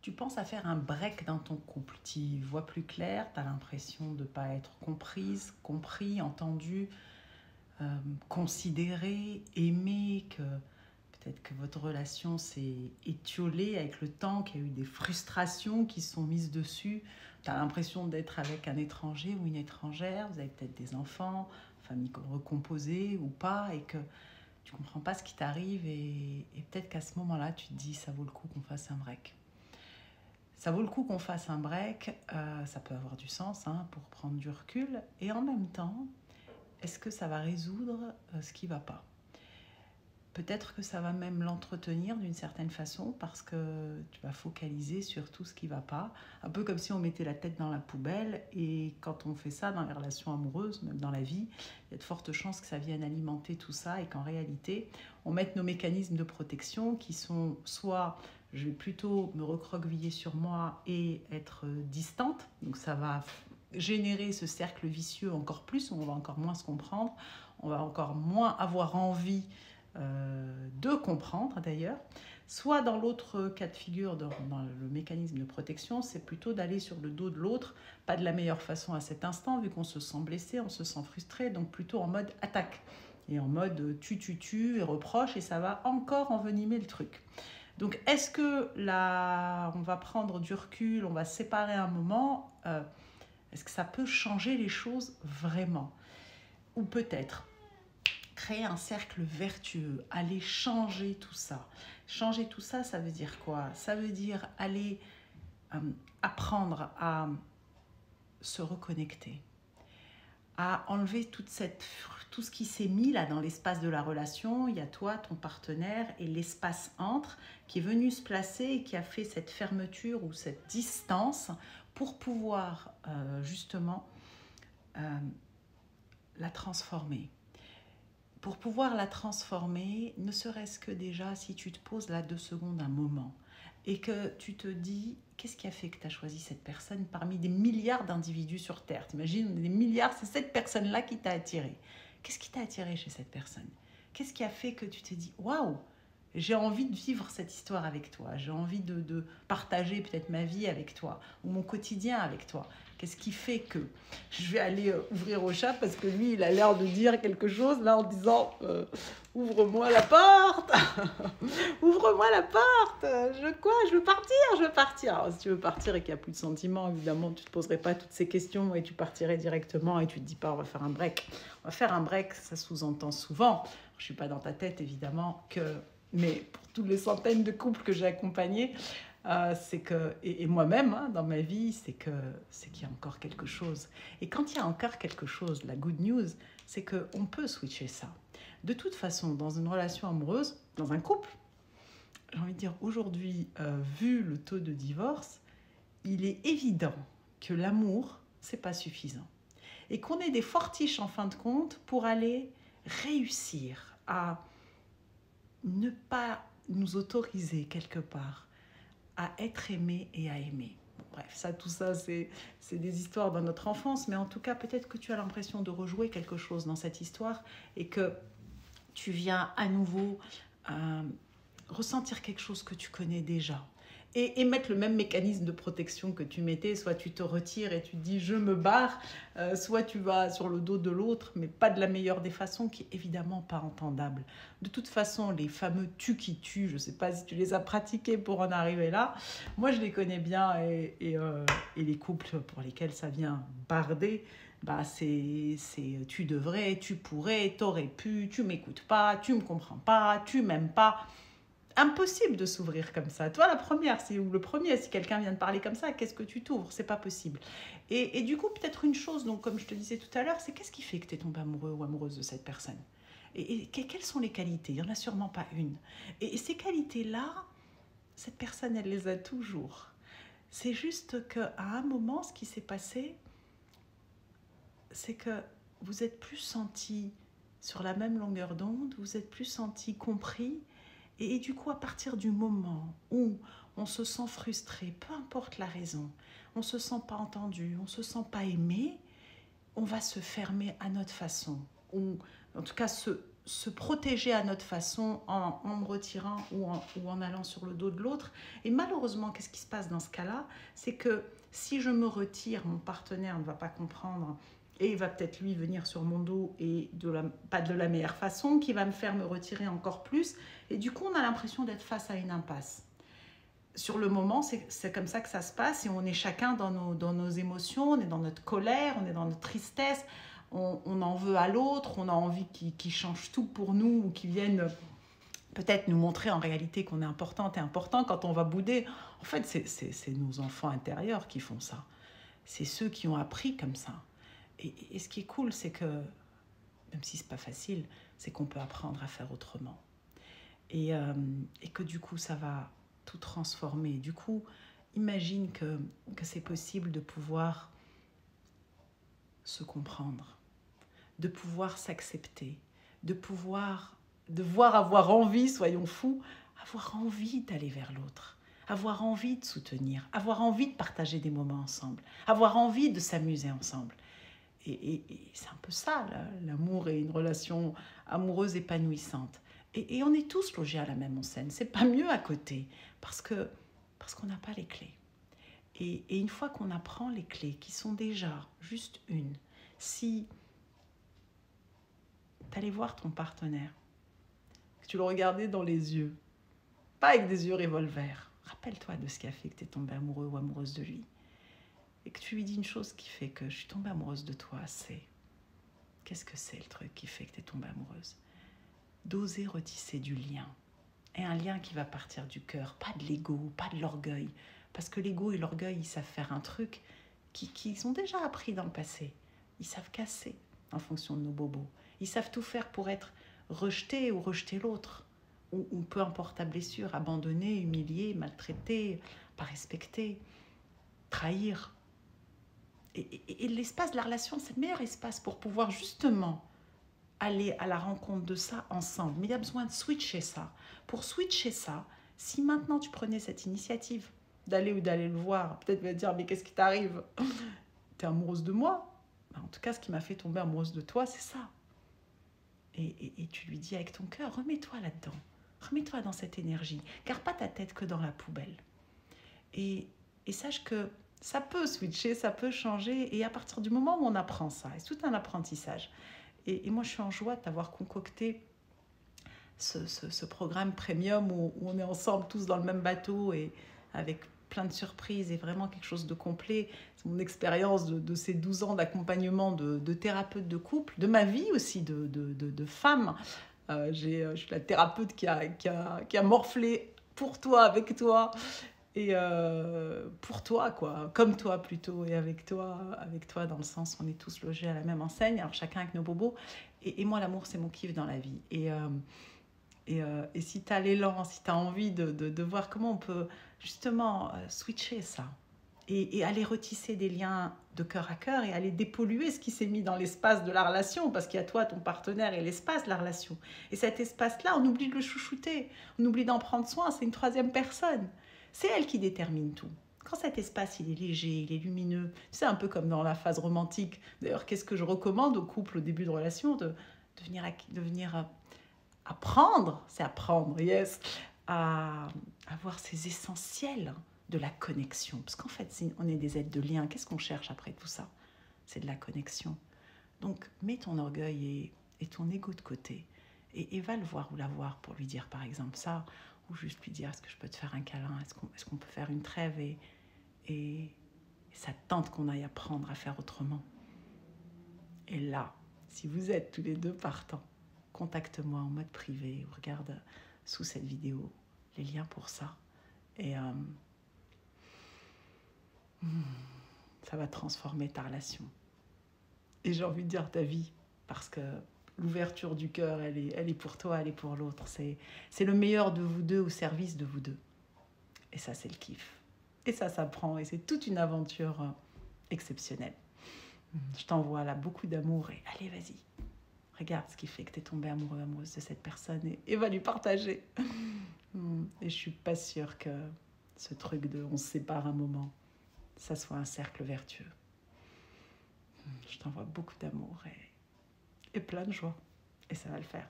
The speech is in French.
tu penses à faire un break dans ton couple. Tu y vois plus clair, tu as l'impression de ne pas être comprise, compris, entendu, considéré, aimé, que peut-être que votre relation s'est étiolée avec le temps, qu'il y a eu des frustrations qui se sont mises dessus. Tu as l'impression d'être avec un étranger ou une étrangère, vous avez peut-être des enfants, famille recomposée ou pas, et que tu ne comprends pas ce qui t'arrive, et peut-être qu'à ce moment-là, tu te dis, ça vaut le coup qu'on fasse un break. Ça vaut le coup qu'on fasse un break, ça peut avoir du sens pour prendre du recul, et en même temps, est-ce que ça va résoudre ce qui ne va pas? Peut-être que ça va même l'entretenir d'une certaine façon parce que tu vas focaliser sur tout ce qui ne va pas. Un peu comme si on mettait la tête dans la poubelle, et quand on fait ça dans les relations amoureuses, même dans la vie, il y a de fortes chances que ça vienne alimenter tout ça et qu'en réalité, on mette nos mécanismes de protection qui sont soit je vais plutôt me recroqueviller sur moi et être distante, donc ça va générer ce cercle vicieux encore plus, où on va encore moins se comprendre, on va encore moins avoir envie de comprendre d'ailleurs, soit dans l'autre cas de figure, dans le mécanisme de protection, c'est plutôt d'aller sur le dos de l'autre, pas de la meilleure façon à cet instant, vu qu'on se sent blessé, on se sent frustré, donc plutôt en mode attaque, et en mode tu, et reproche, et ça va encore envenimer le truc. Donc est-ce que là, on va prendre du recul, on va se séparer un moment, est-ce que ça peut changer les choses vraiment? Ou peut-être créer un cercle vertueux, aller changer tout ça. Changer tout ça, ça veut dire quoi? Ça veut dire aller apprendre à se reconnecter, à enlever tout ce qui s'est mis là dans l'espace de la relation. Il y a toi, ton partenaire, et l'espace entre qui est venu se placer et qui a fait cette fermeture ou cette distance pour pouvoir justement la transformer. Pour pouvoir la transformer, ne serait-ce que déjà si tu te poses là 2 secondes un moment et que tu te dis, qu'est-ce qui a fait que tu as choisi cette personne parmi des milliards d'individus sur Terre? T'imagines, des milliards, c'est cette personne-là qui t'a attiré. Qu'est-ce qui t'a attiré chez cette personne? Qu'est-ce qui a fait que tu t'es dit, waouh, j'ai envie de vivre cette histoire avec toi, j'ai envie de partager peut-être ma vie avec toi ou mon quotidien avec toi? Qu'est-ce qui fait que je vais aller ouvrir au chat parce que lui, il a l'air de dire quelque chose là en disant ouvre-moi la porte, ouvre-moi la porte, je veux partir. Alors, si tu veux partir et qu'il n'y a plus de sentiments, évidemment, tu ne te poserais pas toutes ces questions et tu partirais directement et tu ne te dis pas on va faire un break. On va faire un break, ça sous-entend souvent, je ne suis pas dans ta tête évidemment, mais pour toutes les centaines de couples que j'ai accompagnés, c'est que, et moi-même dans ma vie, c'est qu'il y a encore quelque chose. Et quand il y a encore quelque chose, la good news, c'est qu'on peut switcher ça. De toute façon, dans une relation amoureuse, dans un couple, j'ai envie de dire aujourd'hui, vu le taux de divorce, il est évident que l'amour, c'est pas suffisant. Et qu'on est des fortiches en fin de compte pour aller réussir à ne pas nous autoriser quelque part à être aimé et à aimer. Bon, bref, tout ça, c'est des histoires dans notre enfance, mais en tout cas, peut-être que tu as l'impression de rejouer quelque chose dans cette histoire et que tu viens à nouveau ressentir quelque chose que tu connais déjà. Et mettre le même mécanisme de protection que tu mettais, soit tu te retires et tu te dis je me barre, soit tu vas sur le dos de l'autre, mais pas de la meilleure des façons, qui est évidemment pas entendable. De toute façon, les fameux tu qui tuent, je sais pas si tu les as pratiqués pour en arriver là, moi je les connais bien, et les couples pour lesquels ça vient barder, c'est tu devrais, tu pourrais, t'aurais pu, tu m'écoutes pas, tu me comprends pas, tu m'aimes pas. Impossible de s'ouvrir comme ça. Toi, la première, ou le premier, si quelqu'un vient de parler comme ça, qu'est-ce que tu t'ouvres? C'est pas possible. Et du coup, peut-être une chose, donc, comme je te disais tout à l'heure, c'est qu'est-ce qui fait que tu es tombé amoureux ou amoureuse de cette personne? Et quelles sont les qualités? Il n'y en a sûrement pas une. Et ces qualités-là, cette personne, elle les a toujours. C'est juste qu'à un moment, ce qui s'est passé, c'est que vous êtes plus sentis sur la même longueur d'onde, vous êtes plus sentis compris. Et du coup, à partir du moment où on se sent frustré, peu importe la raison, on ne se sent pas entendu, on ne se sent pas aimé, on va se fermer à notre façon. En tout cas, se protéger à notre façon en me retirant ou en allant sur le dos de l'autre. Et malheureusement, qu'est-ce qui se passe dans ce cas-là? C'est que si je me retire, mon partenaire ne va pas comprendre et il va peut-être lui venir sur mon dos et pas de la meilleure façon, qui va me faire me retirer encore plus. Et du coup, on a l'impression d'être face à une impasse. Sur le moment, c'est comme ça que ça se passe et on est chacun dans nos émotions, on est dans notre colère, on est dans notre tristesse, on en veut à l'autre, on a envie qu'il change tout pour nous ou qu'il vienne peut-être nous montrer en réalité qu'on est importante et important quand on va bouder. En fait, c'est nos enfants intérieurs qui font ça. C'est ceux qui ont appris comme ça. Et ce qui est cool, c'est que, même si c'est pas facile, c'est qu'on peut apprendre à faire autrement. Et que du coup, ça va tout transformer. Du coup, imagine que c'est possible de pouvoir se comprendre, de pouvoir s'accepter, de voir avoir envie, soyons fous, avoir envie d'aller vers l'autre, avoir envie de soutenir, avoir envie de partager des moments ensemble, avoir envie de s'amuser ensemble. Et c'est un peu ça, l'amour et une relation amoureuse épanouissante. Et on est tous logés à la même enseigne. C'est pas mieux à côté parce qu'on n'a pas les clés. Et une fois qu'on apprend les clés, qui sont déjà juste une, si tu allais voir ton partenaire, que tu le regardais dans les yeux, pas avec des yeux revolver, rappelle-toi de ce qui a fait que tu es tombée amoureux ou amoureuse de lui. Et que tu lui dis une chose qui fait que je suis tombée amoureuse de toi, c'est... Qu'est-ce que c'est le truc qui fait que tu es tombée amoureuse? D'oser retisser du lien. Et un lien qui va partir du cœur, pas de l'ego, pas de l'orgueil. Parce que l'ego et l'orgueil, ils savent faire un truc qu'ils ont déjà appris dans le passé. Ils savent casser en fonction de nos bobos. Ils savent tout faire pour être rejetés ou rejeter l'autre. Ou peu importe ta blessure, abandonner, humilier, maltraiter, pas respecter, trahir. Et l'espace de la relation, c'est le meilleur espace pour pouvoir justement aller à la rencontre de ça ensemble. Mais il y a besoin de switcher ça. Pour switcher ça, si maintenant tu prenais cette initiative d'aller le voir, peut-être va dire, mais qu'est-ce qui t'arrive? T'es amoureuse de moi? En tout cas, ce qui m'a fait tomber amoureuse de toi, c'est ça. Et tu lui dis avec ton cœur, remets-toi là-dedans. Remets-toi dans cette énergie. Garde pas ta tête que dans la poubelle. Et sache que ça peut switcher, ça peut changer. Et à partir du moment où on apprend ça, c'est tout un apprentissage. Et moi, je suis en joie de t'avoir concocté ce programme premium où on est ensemble tous dans le même bateau et avec plein de surprises et vraiment quelque chose de complet. C'est mon expérience de ces 12 ans d'accompagnement de thérapeute de couple, de ma vie aussi de femme. Je suis la thérapeute qui a morflé pour toi, avec toi. Et pour toi, quoi, comme toi plutôt, et avec toi dans le sens où on est tous logés à la même enseigne, alors chacun avec nos bobos. Et moi, l'amour, c'est mon kiff dans la vie. Et si tu as l'élan, si tu as envie de voir comment on peut justement switcher ça et aller retisser des liens de cœur à cœur et aller dépolluer ce qui s'est mis dans l'espace de la relation, parce qu'il y a toi, ton partenaire et l'espace de la relation. Et cet espace-là, on oublie de le chouchouter, on oublie d'en prendre soin, c'est une troisième personne. C'est elle qui détermine tout. Quand cet espace, il est léger, il est lumineux, c'est un peu comme dans la phase romantique. D'ailleurs, qu'est-ce que je recommande aux couples au début de relation? De venir apprendre, c'est apprendre, yes, à avoir ces essentiels de la connexion. Parce qu'en fait, si on est des êtres de lien, qu'est-ce qu'on cherche après tout ça? C'est de la connexion. Donc, mets ton orgueil et ton ego de côté et va le voir ou la voir pour lui dire, par exemple, ça, ou juste lui dire, est-ce que je peux te faire un câlin? Est-ce qu'on peut faire une trêve? Et ça tente qu'on aille apprendre à faire autrement. Et là, si vous êtes tous les deux partants, contacte-moi en mode privé ou regarde sous cette vidéo les liens pour ça. Et ça va transformer ta relation. Et j'ai envie de dire ta vie, parce que l'ouverture du cœur, elle est pour toi, elle est pour l'autre. C'est le meilleur de vous deux au service de vous deux. Et ça, c'est le kiff. Et ça s'apprend. Et c'est toute une aventure exceptionnelle. Je t'envoie là beaucoup d'amour. Et allez, vas-y. Regarde ce qui fait que tu es tombée amoureux, amoureuse de cette personne. Et va lui partager. Et je suis pas sûre que ce truc de on se sépare un moment, ça soit un cercle vertueux. Je t'envoie beaucoup d'amour et plein de joie. Et ça va le faire.